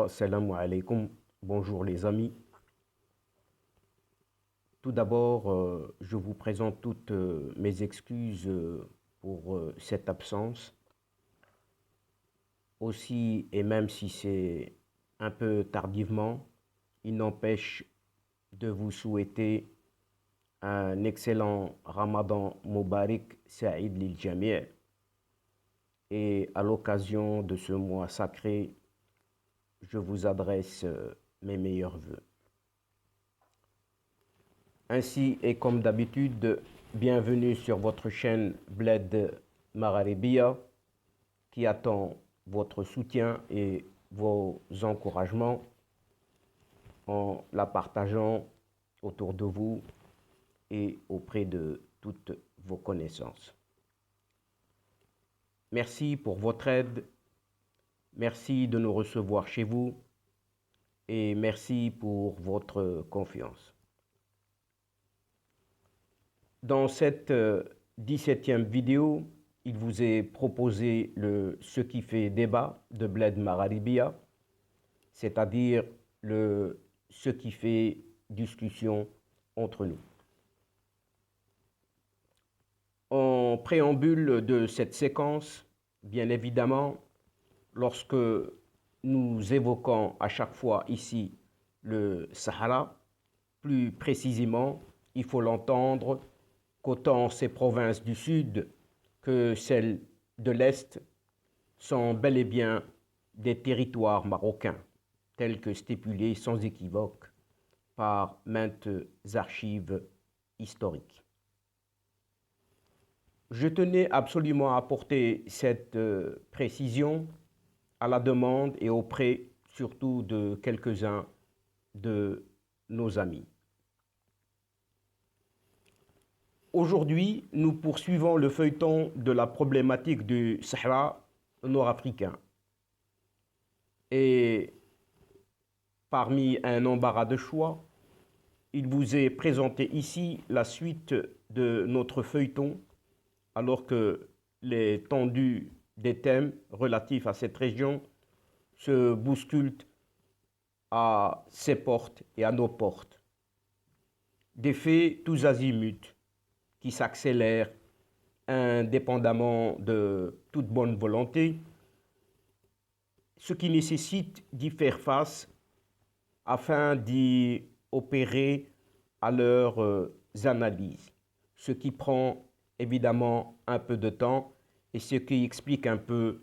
Salam alaikum, bonjour les amis. Tout d'abord, je vous présente toutes mes excuses pour cette absence. Aussi, et même si c'est un peu tardivement, il n'empêche de vous souhaiter un excellent Ramadan Mubarak Saïd Lil Jami'. Et à l'occasion de ce mois sacré, je vous adresse mes meilleurs vœux. Ainsi et comme d'habitude, bienvenue sur votre chaîne Bled Magharibiya qui attend votre soutien et vos encouragements en la partageant autour de vous et auprès de toutes vos connaissances. Merci pour votre aide, merci de nous recevoir chez vous et merci pour votre confiance. Dans cette 17e vidéo, il vous est proposé ce qui fait débat de Bled Magharibiya, c'est-à-dire ce qui fait discussion entre nous. En préambule de cette séquence, bien évidemment, lorsque nous évoquons à chaque fois ici le Sahara, plus précisément, il faut l'entendre qu'autant ces provinces du Sud que celles de l'Est sont bel et bien des territoires marocains, tels que stipulés sans équivoque par maintes archives historiques. Je tenais absolument à apporter cette précision à la demande et auprès surtout de quelques-uns de nos amis. Aujourd'hui, nous poursuivons le feuilleton de la problématique du Sahara nord-africain. Et parmi un embarras de choix, il vous est présenté ici la suite de notre feuilleton, alors que l'étendue des thèmes relatifs à cette région se bousculent à ses portes et à nos portes. Des faits tous azimuts qui s'accélèrent indépendamment de toute bonne volonté, ce qui nécessite d'y faire face afin d'y opérer à leurs analyses, ce qui prend évidemment un peu de temps et ce qui explique un peu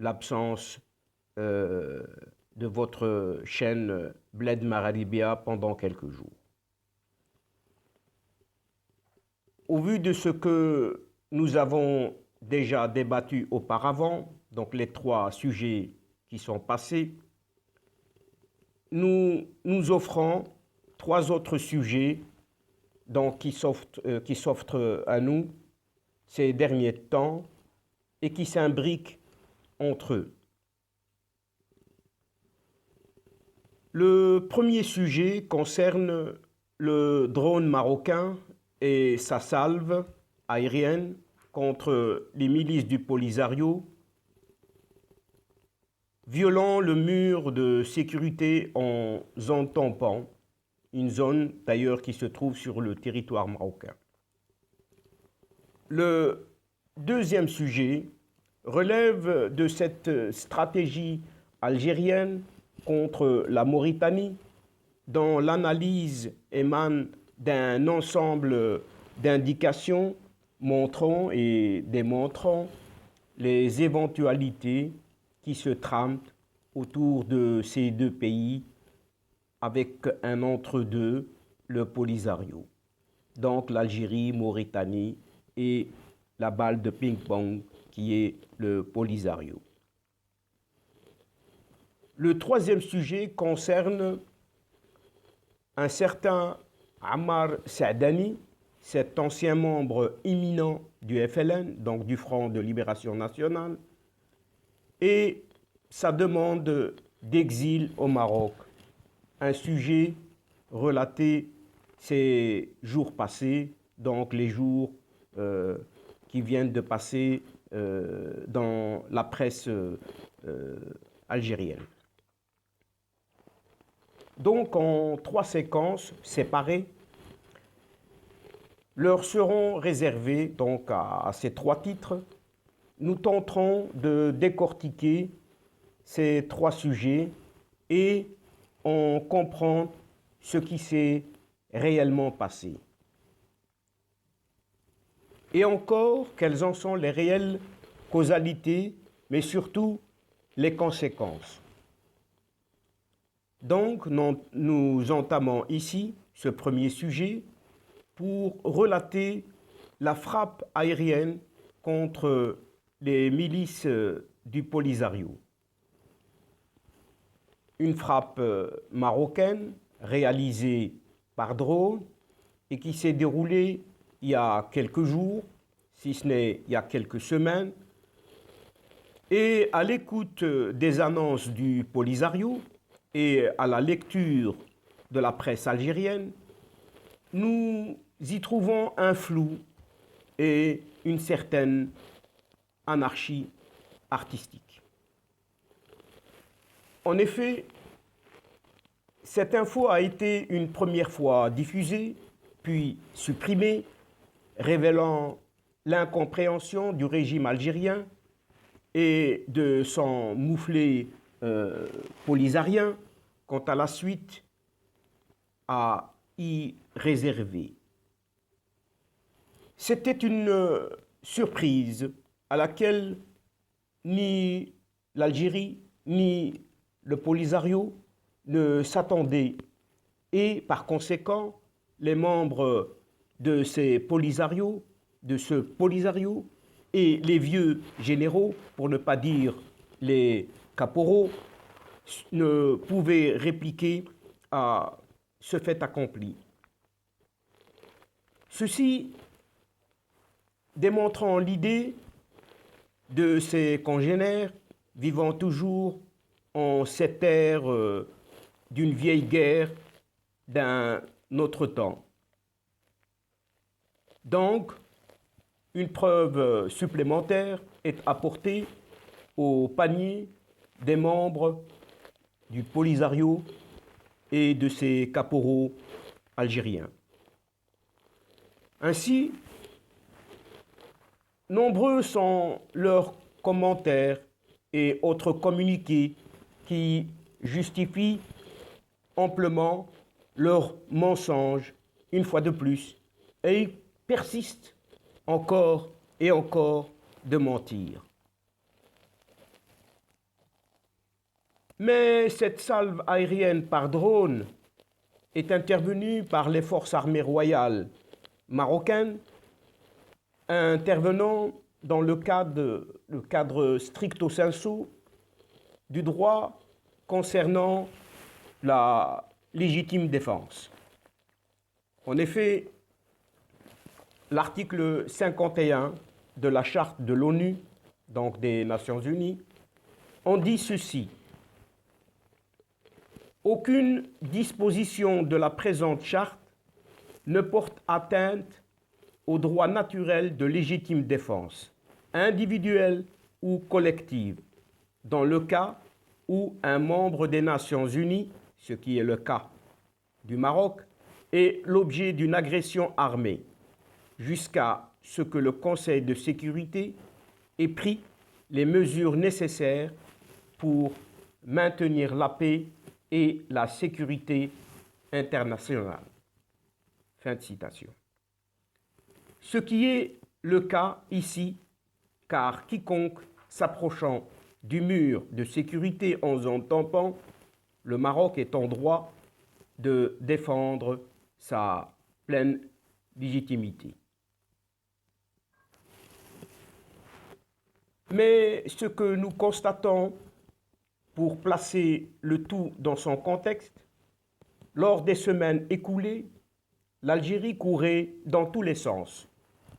l'absence de votre chaîne Bled Magharibiya pendant quelques jours. Au vu de ce que nous avons déjà débattu auparavant, donc les 3 sujets qui sont passés, nous offrons 3 autres sujets donc, qui s'offrent à nous ces derniers temps et qui s'imbriquent entre eux. Le premier sujet concerne le drone marocain et sa salve aérienne contre les milices du Polisario, violant le mur de sécurité en zone tampon, une zone d'ailleurs qui se trouve sur le territoire marocain. Le deuxième sujet relève de cette stratégie algérienne contre la Mauritanie, dont l'analyse émane d'un ensemble d'indications montrant et démontrant les éventualités qui se trament autour de ces 2 pays avec un entre-deux, le Polisario. Donc l'Algérie, Mauritanie et la balle de ping-pong qui est le Polisario. Le troisième sujet concerne un certain Ammar Saadani, cet ancien membre éminent du FLN, donc du Front de Libération Nationale, et sa demande d'exil au Maroc, un sujet relaté ces jours passés, donc les jours qui viennent de passer dans la presse algérienne. Donc en 3 séquences séparées, leur seront réservées donc à ces 3 titres. Nous tenterons de décortiquer ces 3 sujets et en comprendre ce qui s'est réellement passé. Et encore, quelles en sont les réelles causalités, mais surtout les conséquences. Donc, nous entamons ici ce premier sujet pour relater la frappe aérienne contre les milices du Polisario. Une frappe marocaine réalisée par drone et qui s'est déroulée il y a quelques jours, si ce n'est il y a quelques semaines. Et à l'écoute des annonces du Polisario et à la lecture de la presse algérienne, nous y trouvons un flou et une certaine anarchie artistique. En effet, cette info a été une première fois diffusée, puis supprimée, révélant l'incompréhension du régime algérien et de son mouflet polisarien quant à la suite à y réserver. C'était une surprise à laquelle ni l'Algérie ni le Polisario ne s'attendaient et par conséquent les membres de ce Polisario et les vieux généraux, pour ne pas dire les caporaux, ne pouvaient répliquer à ce fait accompli. Ceci démontrant l'idée de ces congénères vivant toujours en cette ère d'une vieille guerre d'un autre temps. Donc, une preuve supplémentaire est apportée au panier des membres du Polisario et de ses caporaux algériens. Ainsi, nombreux sont leurs commentaires et autres communiqués qui justifient amplement leurs mensonges, une fois de plus, et ils persistent encore et encore de mentir. Mais cette salve aérienne par drone est intervenue par les forces armées royales marocaines, intervenant dans le cadre stricto sensu du droit concernant la légitime défense. En effet, l'article 51 de la charte de l'ONU, donc des Nations Unies, en dit ceci. Aucune disposition de la présente charte ne porte atteinte au droit naturel de légitime défense, individuelle ou collective, dans le cas où un membre des Nations Unies, ce qui est le cas du Maroc, est l'objet d'une agression armée, jusqu'à ce que le Conseil de sécurité ait pris les mesures nécessaires pour maintenir la paix et la sécurité internationale. Fin de citation. Ce qui est le cas ici, car quiconque s'approchant du mur de sécurité en zone tampon, le Maroc est en droit de défendre sa pleine légitimité. Mais ce que nous constatons, pour placer le tout dans son contexte, lors des semaines écoulées, l'Algérie courait dans tous les sens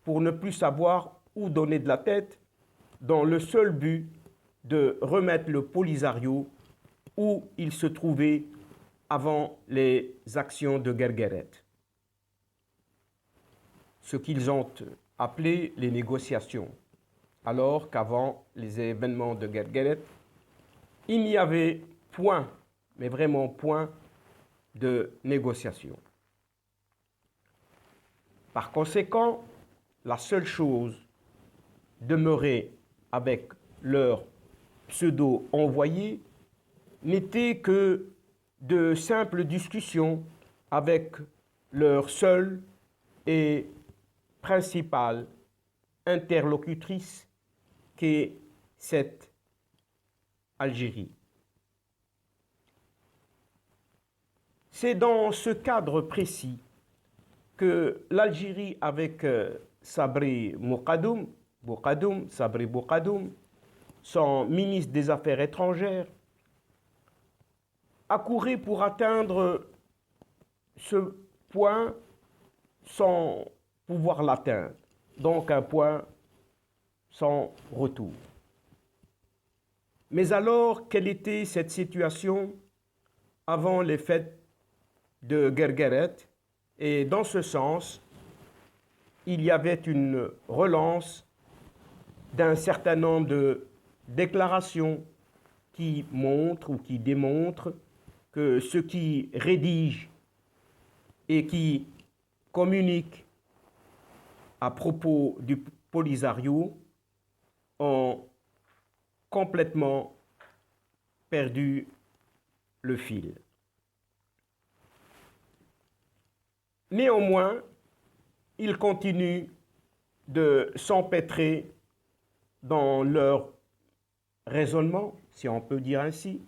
pour ne plus savoir où donner de la tête, dans le seul but de remettre le Polisario où il se trouvait avant les actions de Guergueret. Ce qu'ils ont appelé les négociations, alors qu'avant les événements de Guergueret, il n'y avait point, mais vraiment point, de négociation. Par conséquent, la seule chose demeurée avec leur pseudo-envoyé n'était que de simples discussions avec leur seule et principale interlocutrice qu'est cette Algérie. C'est dans ce cadre précis que l'Algérie, avec Sabri Bourgadoum, son ministre des Affaires étrangères, a couru pour atteindre ce point sans pouvoir l'atteindre, donc un point sans retour. Mais alors, quelle était cette situation avant les fêtes de Guergueret? Et dans ce sens, il y avait une relance d'un certain nombre de déclarations qui montrent ou qui démontrent que ceux qui rédigent et qui communiquent à propos du Polisario ont complètement perdu le fil. Néanmoins, ils continuent de s'empêtrer dans leur raisonnement, si on peut dire ainsi,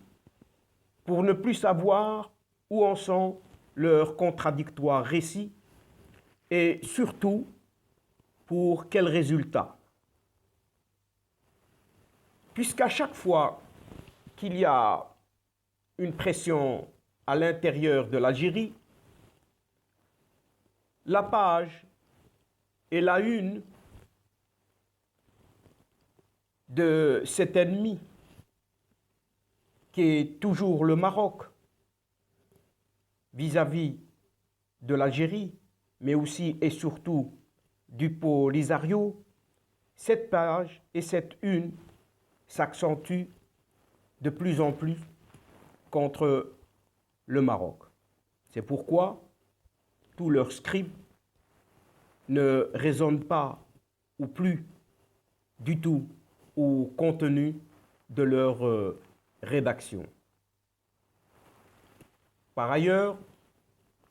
pour ne plus savoir où en sont leurs contradictoires récits et surtout pour quels résultats. Puisqu'à chaque fois qu'il y a une pression à l'intérieur de l'Algérie, la page et la une de cet ennemi qui est toujours le Maroc vis-à-vis de l'Algérie, mais aussi et surtout du Polisario, cette page et cette une s'accentuent de plus en plus contre le Maroc. C'est pourquoi tous leurs scripts ne résonnent pas ou plus du tout au contenu de leur rédaction. Par ailleurs,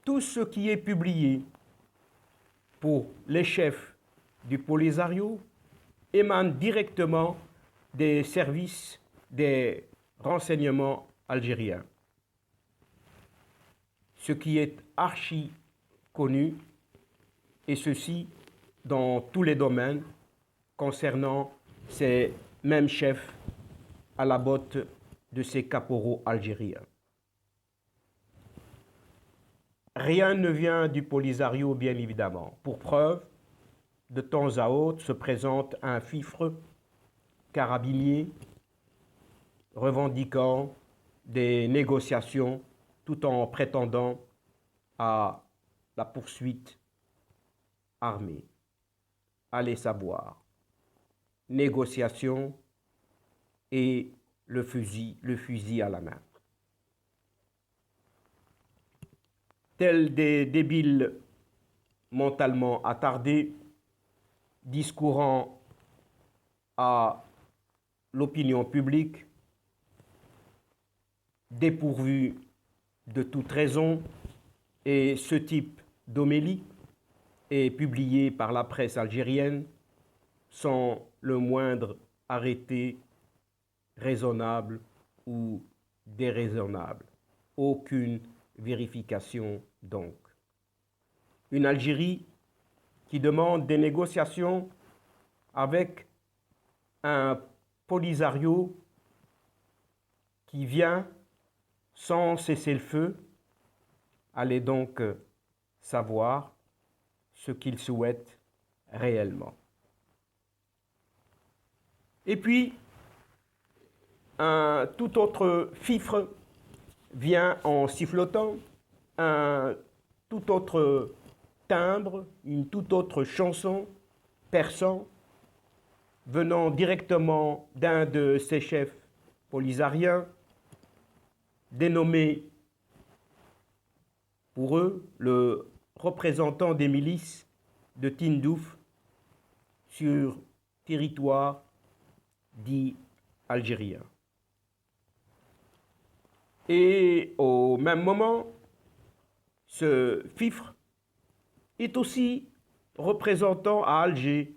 tout ce qui est publié pour les chefs du Polisario émane directement des services des renseignements algériens. Ce qui est archi connu, et ceci dans tous les domaines concernant ces mêmes chefs à la botte de ces caporaux algériens. Rien ne vient du Polisario, bien évidemment. Pour preuve, de temps à autre se présente un fifre carabinier revendiquant des négociations tout en prétendant à la poursuite armée. Allez savoir. Négociation et le fusil à la main. Tels des débiles mentalement attardés, discourant à l'opinion publique, dépourvus de toute raison, et ce type d'homélie est publié par la presse algérienne sans le moindre arrêté raisonnable ou déraisonnable. Aucune vérification donc. Une Algérie qui demande des négociations avec un Polisario qui vient sans cessez-le-feu. Allez donc savoir ce qu'il souhaite réellement. Et puis, un tout autre fifre vient en sifflotant, un tout autre timbre, une toute autre chanson persan venant directement d'un de ses chefs polisariens, dénommé pour eux, le représentant des milices de Tindouf sur territoire dit algérien. Et au même moment, ce Fifre est aussi représentant à Alger,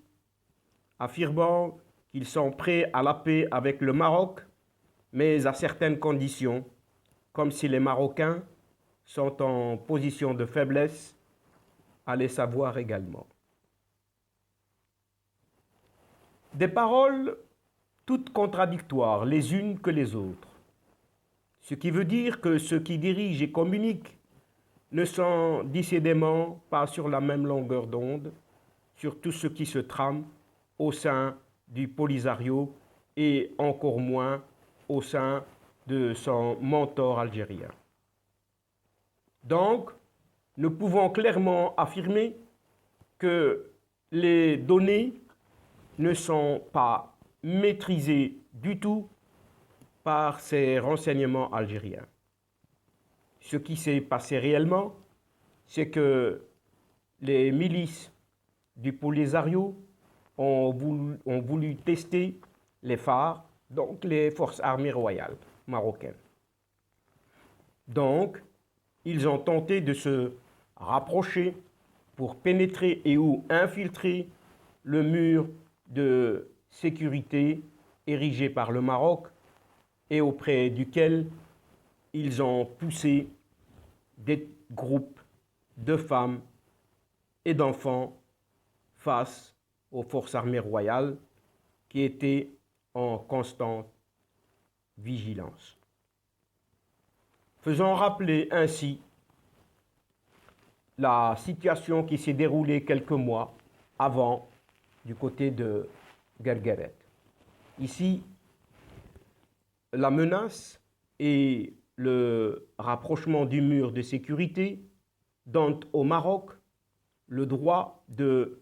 affirmant qu'ils sont prêts à la paix avec le Maroc, mais à certaines conditions, comme si les Marocains sont en position de faiblesse, à les savoir également. Des paroles toutes contradictoires les unes que les autres, ce qui veut dire que ceux qui dirigent et communiquent ne sont décidément pas sur la même longueur d'onde sur tout ce qui se trame au sein du Polisario et encore moins au sein de son mentor algérien. Donc, nous pouvons clairement affirmer que les données ne sont pas maîtrisées du tout par ces renseignements algériens. Ce qui s'est passé réellement, c'est que les milices du Polisario ont voulu tester les phares, donc les forces armées royales marocaines. Donc, ils ont tenté de se rapprocher pour pénétrer et ou infiltrer le mur de sécurité érigé par le Maroc et auprès duquel ils ont poussé des groupes de femmes et d'enfants face aux forces armées royales qui étaient en constante vigilance. Faisons rappeler ainsi la situation qui s'est déroulée quelques mois avant du côté de Guergueret. Ici, la menace et le rapprochement du mur de sécurité donnent au Maroc le droit de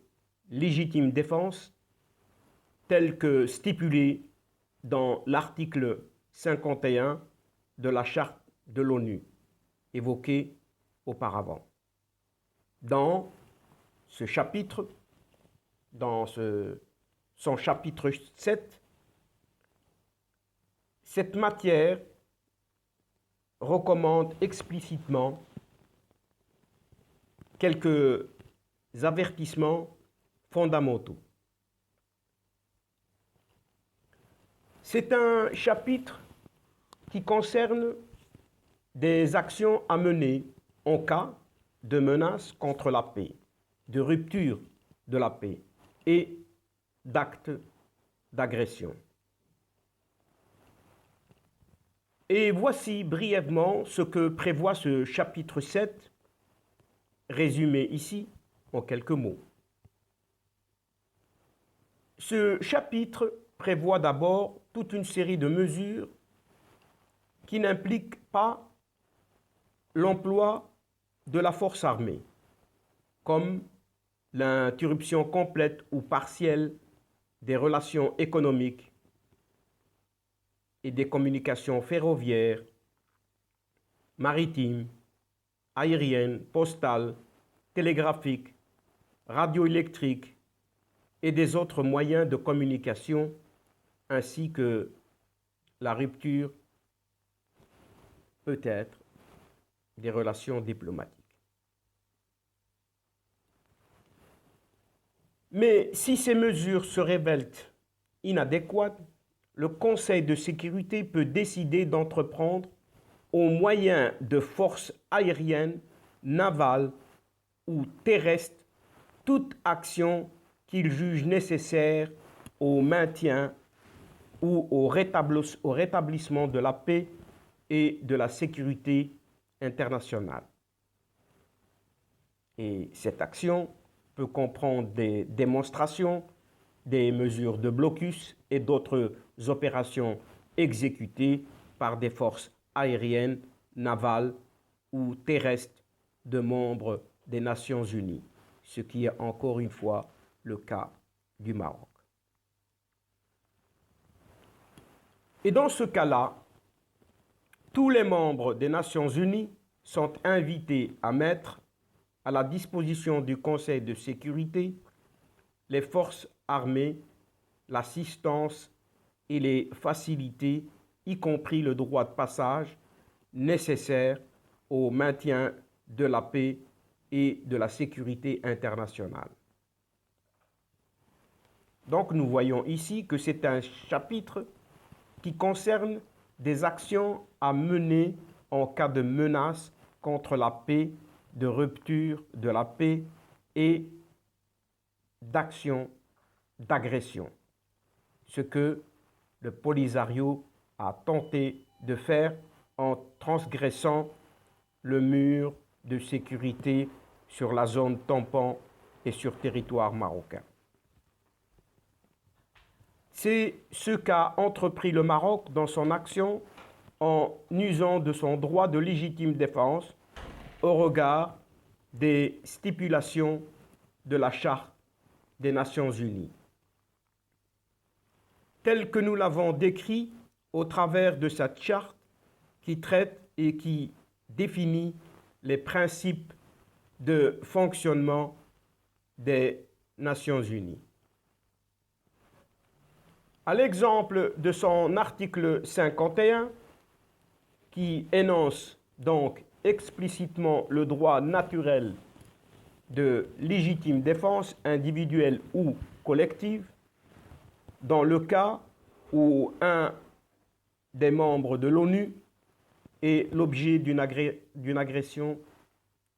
légitime défense tel que stipulé dans l'article 51 de la Charte de l'ONU, évoqué auparavant. Dans ce chapitre, son chapitre 7, cette matière recommande explicitement quelques avertissements fondamentaux. C'est un chapitre qui concerne des actions à mener en cas de menace contre la paix, de rupture de la paix et d'actes d'agression. Et voici brièvement ce que prévoit ce chapitre 7, résumé ici en quelques mots. Ce chapitre prévoit d'abord toute une série de mesures qui n'impliquent pas l'emploi de la force armée, comme l'interruption complète ou partielle des relations économiques et des communications ferroviaires, maritimes, aériennes, postales, télégraphiques, radioélectriques et des autres moyens de communication, ainsi que la rupture peut-être des relations diplomatiques. Mais si ces mesures se révèlent inadéquates, le Conseil de sécurité peut décider d'entreprendre au moyen de forces aériennes, navales ou terrestres toute action qu'il juge nécessaire au maintien ou au rétablissement de la paix et de la sécurité internationale. Et cette action peut comprendre des démonstrations, des mesures de blocus et d'autres opérations exécutées par des forces aériennes, navales ou terrestres de membres des Nations Unies, ce qui est encore une fois le cas du Maroc. Et dans ce cas-là, tous les membres des Nations Unies sont invités à mettre à la disposition du Conseil de sécurité les forces armées, l'assistance et les facilités, y compris le droit de passage, nécessaires au maintien de la paix et de la sécurité internationale. Donc nous voyons ici que c'est un chapitre qui concerne des actions à mener en cas de menace contre la paix, de rupture de la paix et d'action d'agression, ce que le Polisario a tenté de faire en transgressant le mur de sécurité sur la zone tampon et sur territoire marocain. C'est ce qu'a entrepris le Maroc dans son action en usant de son droit de légitime défense au regard des stipulations de la Charte des Nations Unies. Tel que nous l'avons décrit au travers de cette charte qui traite et qui définit les principes de fonctionnement des Nations Unies. À l'exemple de son article 51, qui énonce donc explicitement le droit naturel de légitime défense individuelle ou collective, dans le cas où un des membres de l'ONU est l'objet d'une agression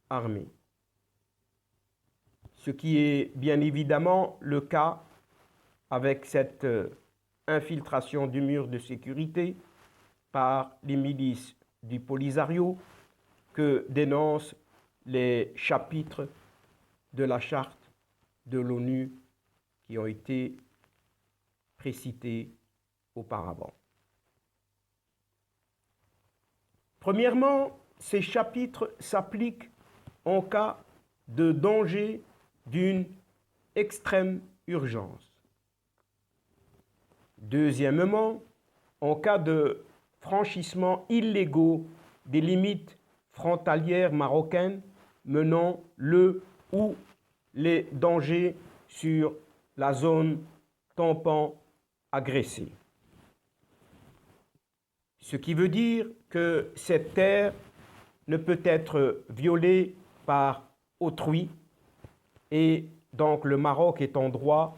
armée. Ce qui est bien évidemment le cas avec cette infiltration du mur de sécurité par les milices du Polisario que dénoncent les chapitres de la charte de l'ONU qui ont été précités auparavant. Premièrement, ces chapitres s'appliquent en cas de danger d'une extrême urgence. Deuxièmement, en cas de franchissement illégaux des limites frontalières marocaines menant le ou les dangers sur la zone tampon agressée. Ce qui veut dire que cette terre ne peut être violée par autrui et donc le Maroc est en droit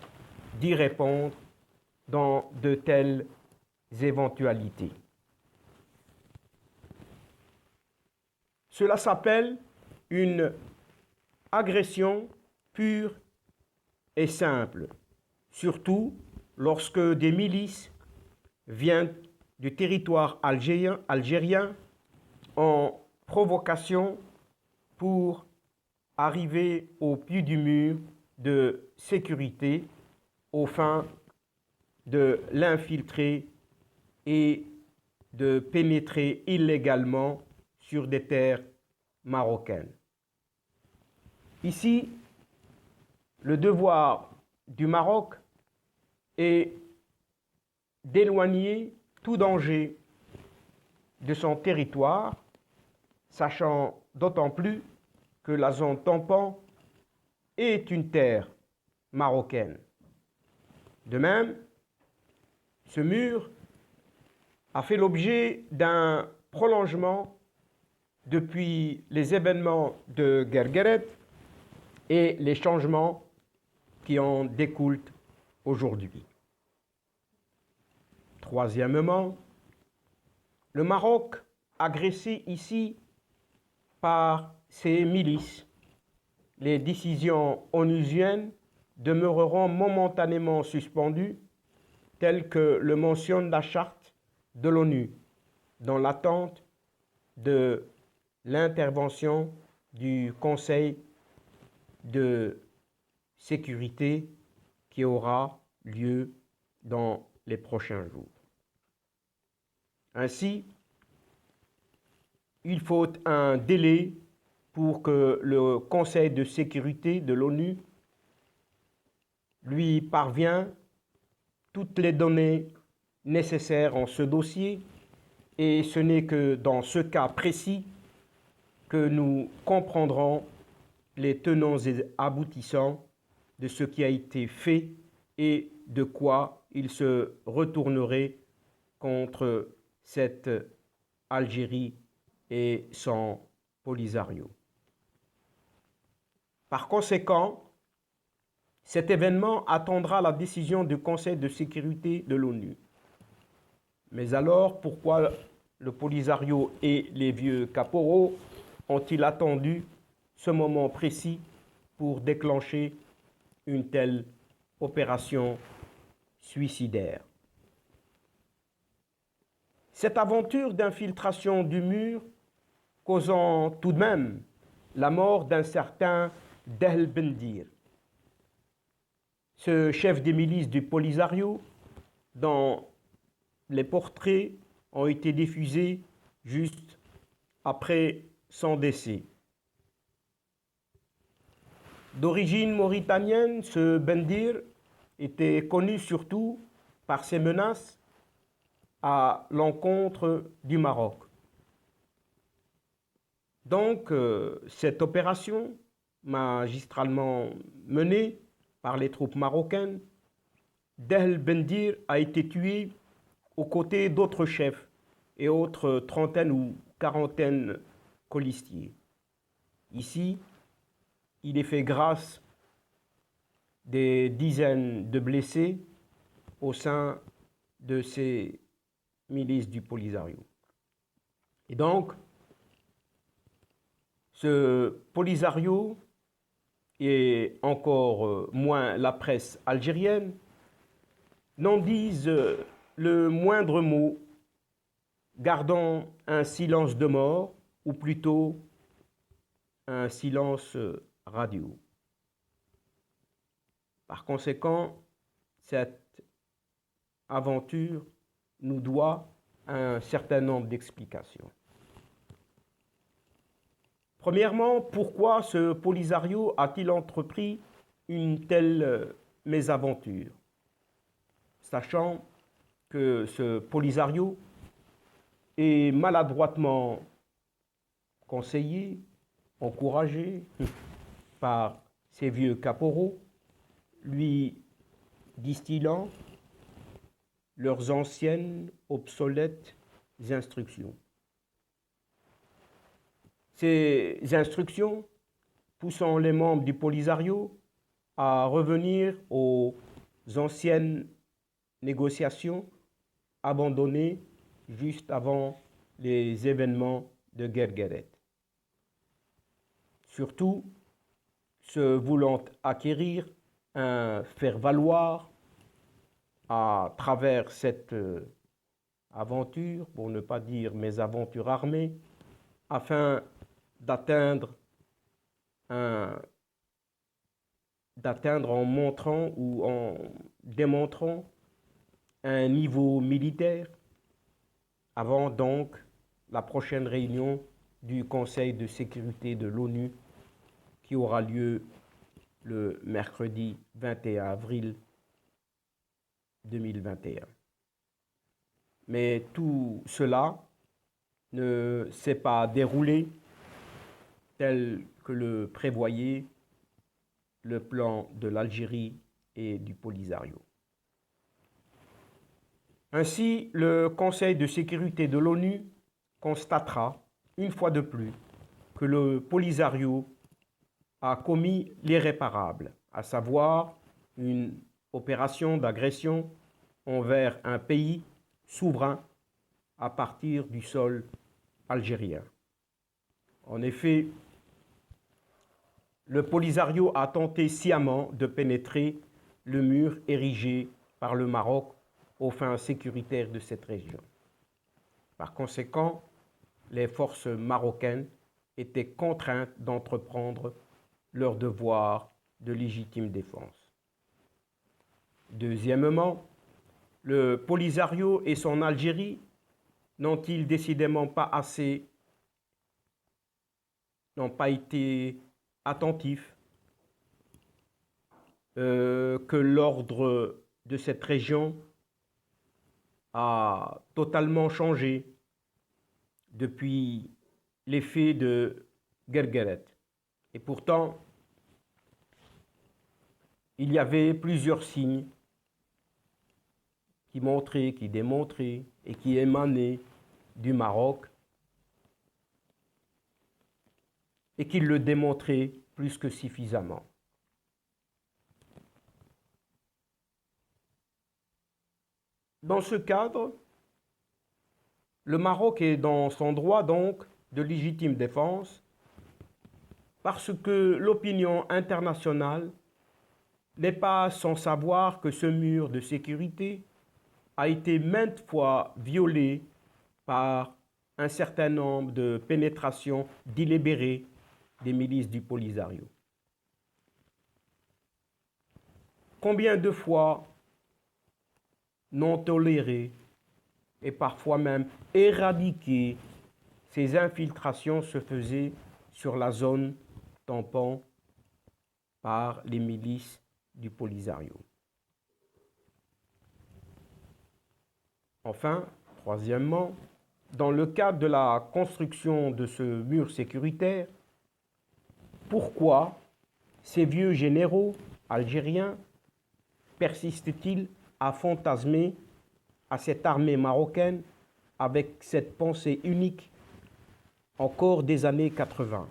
d'y répondre dans de telles éventualités. Cela s'appelle une agression pure et simple, surtout lorsque des milices viennent du territoire algérien en provocation pour arriver au pied du mur de sécurité aux fins de l'infiltrer et de pénétrer illégalement sur des terres marocaines. Ici, le devoir du Maroc est d'éloigner tout danger de son territoire, sachant d'autant plus que la zone tampon est une terre marocaine. De même, ce mur a fait l'objet d'un prolongement depuis les événements de Guergueret et les changements qui en découlent aujourd'hui. Troisièmement, le Maroc, agressé ici par ses milices, les décisions onusiennes demeureront momentanément suspendues, telles que le mentionne la charte de l'ONU, dans l'attente de l'intervention du Conseil de sécurité qui aura lieu dans les prochains jours. Ainsi, il faut un délai pour que le Conseil de sécurité de l'ONU lui parvienne toutes les données nécessaires en ce dossier, et ce n'est que dans ce cas précis que nous comprendrons les tenants et aboutissants de ce qui a été fait et de quoi il se retournerait contre cette Algérie et son Polisario. Par conséquent, cet événement attendra la décision du Conseil de sécurité de l'ONU. Mais alors, pourquoi le Polisario et les vieux caporaux ont-ils attendu ce moment précis pour déclencher une telle opération suicidaire? Cette aventure d'infiltration du mur causant tout de même la mort d'un certain Dehl Bendir, ce chef des milices du Polisario, dont les portraits ont été diffusés juste après son décès. D'origine mauritanienne, ce Bendir était connu surtout par ses menaces à l'encontre du Maroc. Donc, cette opération, magistralement menée par les troupes marocaines, Dehl Bendir a été tué aux côtés d'autres chefs et autres trentaines ou quarantaines colistiers. Ici, il est fait grâce des dizaines de blessés au sein de ces milices du Polisario. Et donc, ce Polisario, et encore moins la presse algérienne, n'en disent le moindre mot, gardant un silence de mort, ou plutôt un silence radio. Par conséquent, cette aventure nous doit un certain nombre d'explications. Premièrement, pourquoi ce Polisario a-t-il entrepris une telle mésaventure, sachant que ce Polisario est maladroitement conseillé, encouragé par ses vieux caporaux, lui distillant leurs anciennes, obsolètes instructions. Ces instructions poussant les membres du Polisario à revenir aux anciennes négociations abandonnées juste avant les événements de Guergueret. Surtout, se voulant acquérir un faire-valoir à travers cette aventure, pour ne pas dire mésaventure armée, afin d'atteindre en montrant ou en démontrant un niveau militaire avant donc la prochaine réunion du Conseil de sécurité de l'ONU qui aura lieu le mercredi 21 avril 2021. Mais tout cela ne s'est pas déroulé tel que le prévoyait le plan de l'Algérie et du Polisario. Ainsi, le Conseil de sécurité de l'ONU constatera, une fois de plus, que le Polisario a commis l'irréparable, à savoir une opération d'agression envers un pays souverain à partir du sol algérien. En effet, le Polisario a tenté sciemment de pénétrer le mur érigé par le Maroc aux fins sécuritaires de cette région. Par conséquent, les forces marocaines étaient contraintes d'entreprendre leur devoir de légitime défense. Deuxièmement, le Polisario et son Algérie n'ont-ils décidément pas été attentifs que l'ordre de cette région a totalement changé depuis l'effet de Guergueret. Et pourtant, il y avait plusieurs signes qui montraient, qui démontraient et qui émanaient du Maroc et qui le démontraient plus que suffisamment. Dans ce cadre, le Maroc est dans son droit donc de légitime défense parce que l'opinion internationale n'est pas sans savoir que ce mur de sécurité a été maintes fois violé par un certain nombre de pénétrations délibérées des milices du Polisario. Combien de fois non tolérées et parfois même éradiquées ces infiltrations se faisaient sur la zone tampon par les milices du Polisario. Enfin, troisièmement, dans le cadre de la construction de ce mur sécuritaire, pourquoi ces vieux généraux algériens persistent-ils à fantasmer à cette armée marocaine avec cette pensée unique encore des années 80?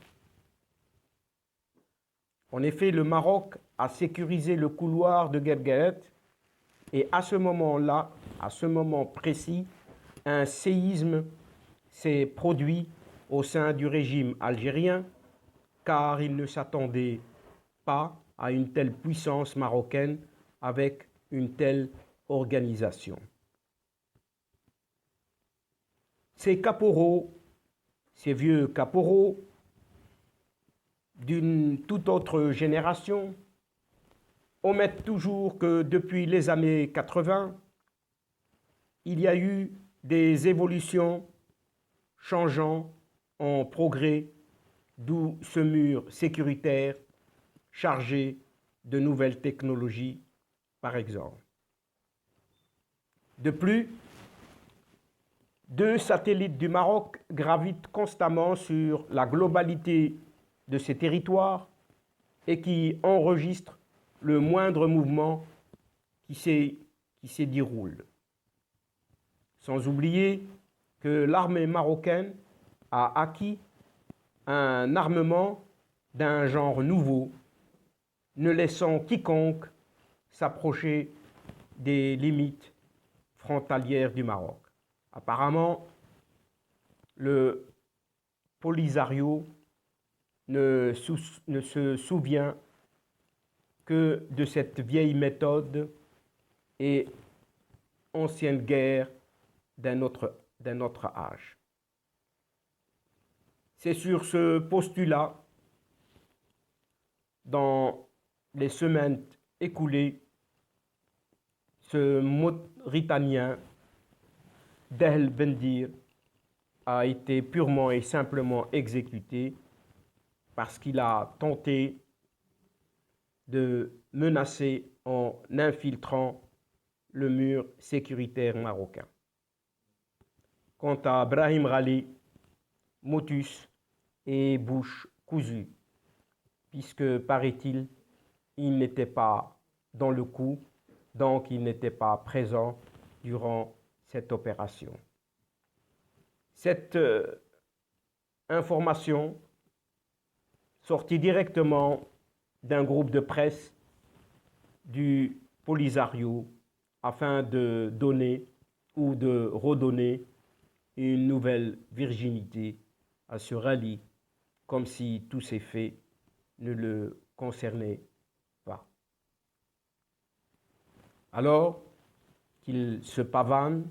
En effet, le Maroc a sécurisé le couloir de Guergueret et à ce moment-là, à ce moment précis, un séisme s'est produit au sein du régime algérien car il ne s'attendait pas à une telle puissance marocaine avec une telle organisation. Ces caporaux, ces vieux caporaux d'une toute autre génération omettent toujours que depuis les années 80, il y a eu des évolutions changeant en progrès, d'où ce mur sécuritaire chargé de nouvelles technologies, par exemple. De plus, 2 satellites du Maroc gravitent constamment sur la globalité de ces territoires et qui enregistrent le moindre mouvement qui s'y déroule. Sans oublier que l'armée marocaine a acquis un armement d'un genre nouveau, ne laissant quiconque s'approcher des limites frontalières du Maroc. Apparemment, le Polisario ne se souvient que de cette vieille méthode et ancienne guerre d'un autre âge. C'est sur ce postulat, dans les semaines écoulées, ce Mauritanien Dehl Bendir a été purement et simplement exécuté parce qu'il a tenté de menacer en infiltrant le mur sécuritaire marocain. Quant à Brahim Ghali, motus et bouche cousue, puisque, paraît-il, il n'était pas dans le coup, donc il n'était pas présent durant cette opération. Cette information sortie directement d'un groupe de presse du Polisario afin de donner ou de redonner une nouvelle virginité à ce rallye, comme si tous ces faits ne le concernaient pas. Alors qu'il se pavane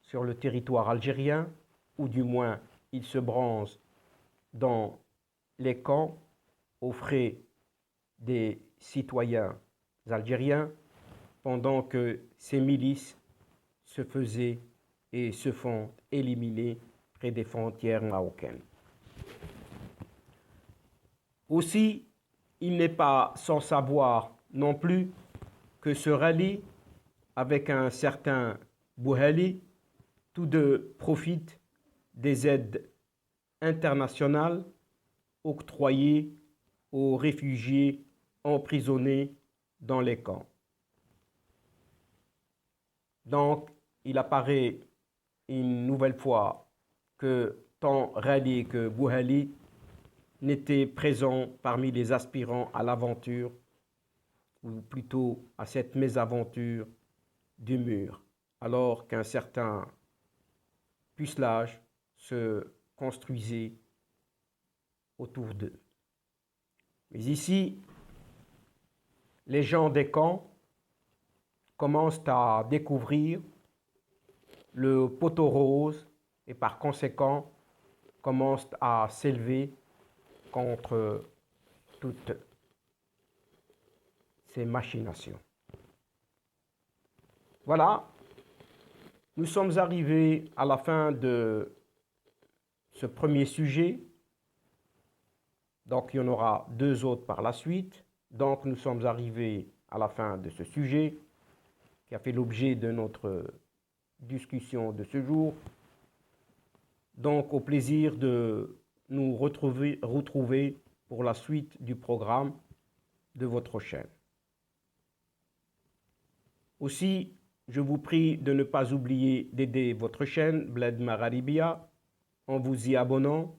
sur le territoire algérien, ou du moins il se bronze dans les camps aux frais des citoyens algériens, pendant que ces milices se faisaient et se font éliminer près des frontières marocaines. Aussi, il n'est pas sans savoir non plus que ce rallye, avec un certain Bouhali, tous deux profitent des aides internationales octroyés aux réfugiés emprisonnés dans les camps. Donc, il apparaît une nouvelle fois que tant Raleigh que Bouhali n'étaient présents parmi les aspirants à l'aventure, ou plutôt à cette mésaventure du mur, alors qu'un certain pucelage se construisait autour d'eux. Mais ici, les gens des camps commencent à découvrir le poteau rose et par conséquent commencent à s'élever contre toutes ces machinations. Voilà, nous sommes arrivés à la fin de ce premier sujet. Donc, il y en aura deux autres par la suite. Donc, nous sommes arrivés à la fin de ce sujet qui a fait l'objet de notre discussion de ce jour. Donc, au plaisir de nous retrouver pour la suite du programme de votre chaîne. Aussi, je vous prie de ne pas oublier d'aider votre chaîne Bled Magharibia en vous y abonnant,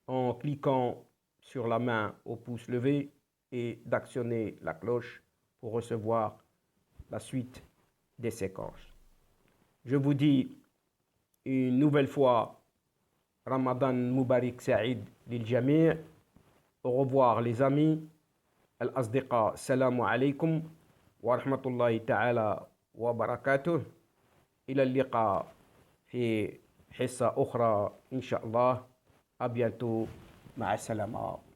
en cliquant sur la main au pouce levé et d'actionner la cloche pour recevoir la suite des séquences. Je vous dis une nouvelle fois Ramadan Mubarak Saïd lil Jami'. Au revoir les amis. Al-Asdiqa, salamu alaykum wa rahmatullahi ta'ala wa barakatuh. إلى اللقاء في حصة أخرى إن شاء الله. À bientôt. مع السلامة.